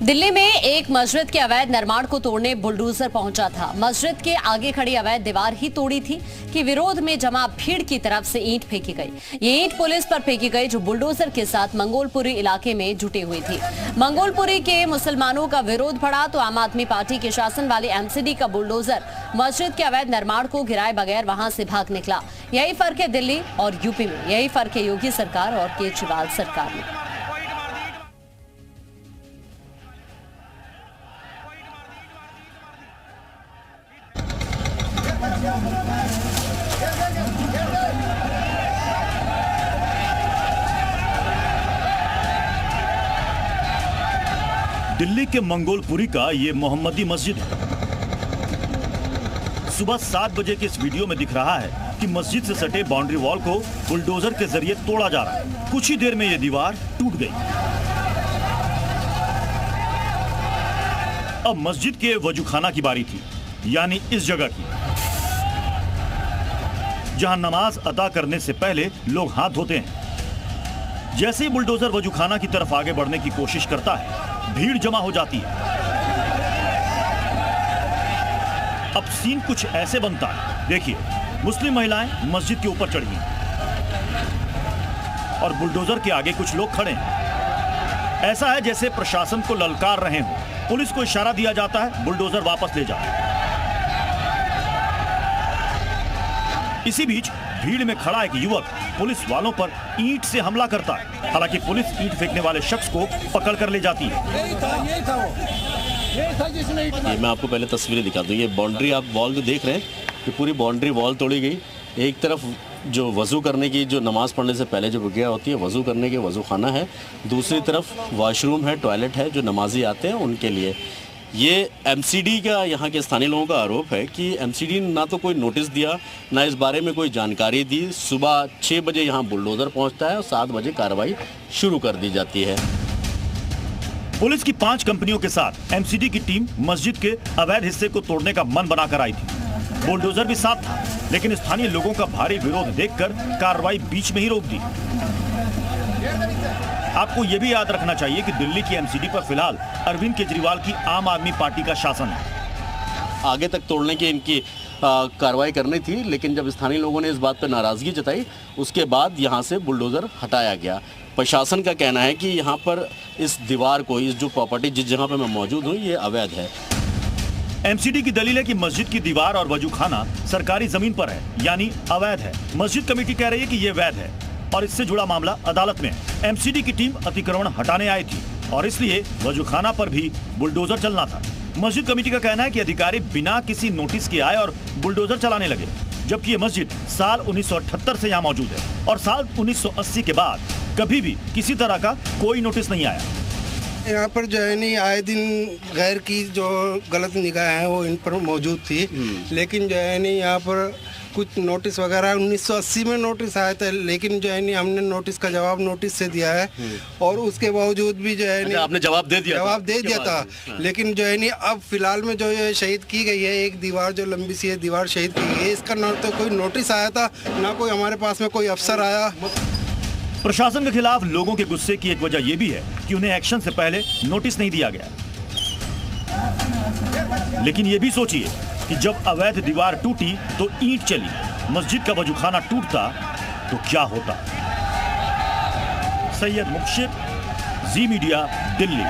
दिल्ली में एक मस्जिद के अवैध निर्माण को तोड़ने बुलडोजर पहुंचा था। मस्जिद के आगे खड़ी अवैध दीवार ही तोड़ी थी कि विरोध में जमा भीड़ की तरफ से ईंट फेंकी गई। ये ईंट पुलिस पर फेंकी गई जो बुलडोजर के साथ मंगोलपुरी इलाके में जुटी हुई थी। मंगोलपुरी के मुसलमानों का विरोध बढ़ा तो आम आदमी पार्टी के शासन वाले एमसीडी का बुलडोजर मस्जिद के अवैध निर्माण को गिराए बगैर वहां से भाग निकला। यही फर्क है दिल्ली और यूपी में, यही फर्क है योगी सरकार और केजरीवाल सरकार में। दिल्ली के मंगोलपुरी का ये मोहम्मदी मस्जिद है। सुबह 7 बजे के इस वीडियो में दिख रहा है कि मस्जिद से सटे बाउंड्री वॉल को बुलडोजर के जरिए तोड़ा जा रहा है। कुछ ही देर में ये दीवार टूट गई। अब मस्जिद के वजूखाना की बारी थी, यानी इस जगह की, जहां नमाज अदा करने से पहले लोग हाथ धोते हैं। जैसे ही बुलडोजर वजूखाना की तरफ आगे बढ़ने की कोशिश करता है, भीड़ जमा हो जाती है। अब सीन कुछ ऐसे बनता है, देखिए, मुस्लिम महिलाएं मस्जिद के ऊपर चढ़ी हैं और बुलडोजर के आगे कुछ लोग खड़े हैं। ऐसा है जैसे प्रशासन को ललकार रहे हों। पुलिस को इशारा दिया जाता है, बुलडोजर वापस ले जाओ। इसी बीच भीड़ में खड़ा एक युवक पुलिस वालों पर ईंट से हमला करता है। हालांकि पुलिस ईंट फेंकने वाले शख्स को पकड़ कर ले जाती है। ये मैं आपको पहले तस्वीरें दिखा दूं। ये बाउंड्री आप वॉल जो देख रहे हैं, ये पूरी बाउंड्री वॉल तोड़ी गई। एक तरफ जो वज़ू करने की, जो नमाज़ पढ़ने से पहले जो जगह होती है वज़ू करने के, वज़ू खाना है। दूसरी तरफ वॉशरूम है, टॉयलेट है, जो नमाजी आते हैं उनके लिए। ये एमसीडी का, यहाँ के स्थानीय लोगों का आरोप है कि एमसीडी ने ना तो कोई नोटिस दिया, ना इस बारे में कोई जानकारी दी। सुबह 6 बजे यहाँ बुलडोज़र पहुँचता है और 7 बजे कार्रवाई शुरू कर दी जाती है। पुलिस की 5 कंपनियों के साथ एमसीडी की टीम मस्जिद के अवैध हिस्से को तोड़ने का मन बनाकर आई थी। बुलडोजर भी साथ था, लेकिन स्थानीय लोगों का भारी विरोध देखकर कार्रवाई बीच में ही रोक दी। आपको यह भी याद रखना चाहिए कि दिल्ली की एमसीडी पर फिलहाल अरविंद केजरीवाल की आम आदमी पार्टी का शासन है। आगे तक तोड़ने की इनकी कार्रवाई करनी थी, लेकिन जब स्थानीय लोगों ने इस बात पर नाराजगी जताई, उसके बाद यहाँ से बुलडोजर हटाया गया। प्रशासन का कहना है कि यहाँ पर इस दीवार को, इस जो प्रॉपर्टी जिस जगह पर मैं मौजूद हूँ, ये अवैध है। एमसीडी की दलील है कि मस्जिद की दीवार और वजूखाना सरकारी जमीन पर है, यानी अवैध है। मस्जिद कमेटी कह रही है कि ये वैध है और इससे जुड़ा मामला अदालत में है। एमसीडी की टीम अतिक्रमण हटाने आई थी और इसलिए वजूखाना पर भी बुलडोजर चलना था। मस्जिद कमेटी का कहना है कि अधिकारी बिना किसी नोटिस के आए और बुलडोजर चलाने लगे, जबकि ये मस्जिद साल 1978 से यहाँ मौजूद है और साल 1980 के बाद कभी भी किसी तरह का कोई नोटिस नहीं आया। यहाँ पर जो है नहीं, आए दिन गैर की जो गलत निगाह है वो इन पर मौजूद थी, लेकिन जो है नहीं यहाँ पर कुछ नोटिस वगैरह 1980 में नोटिस आया था, लेकिन जो है नहीं हमने नोटिस का जवाब नोटिस से दिया है और उसके बावजूद भी जो है नहीं आपने जवाब दे दिया था। लेकिन जो है नहीं अब फिलहाल में जो ये शहीद की गई है, एक दीवार जो लंबी सी है दीवार शहीद की गई है, इसका ना तो कोई नोटिस आया था, ना कोई हमारे पास में कोई अफसर आया। प्रशासन के खिलाफ लोगों के गुस्से की एक वजह यह भी है कि उन्हें एक्शन से पहले नोटिस नहीं दिया गया। लेकिन ये भी सोचिए कि जब अवैध दीवार टूटी तो ईंट चली, मस्जिद का वजूखाना टूटता तो क्या होता। सैयद मुबशिर, जी मीडिया, दिल्ली।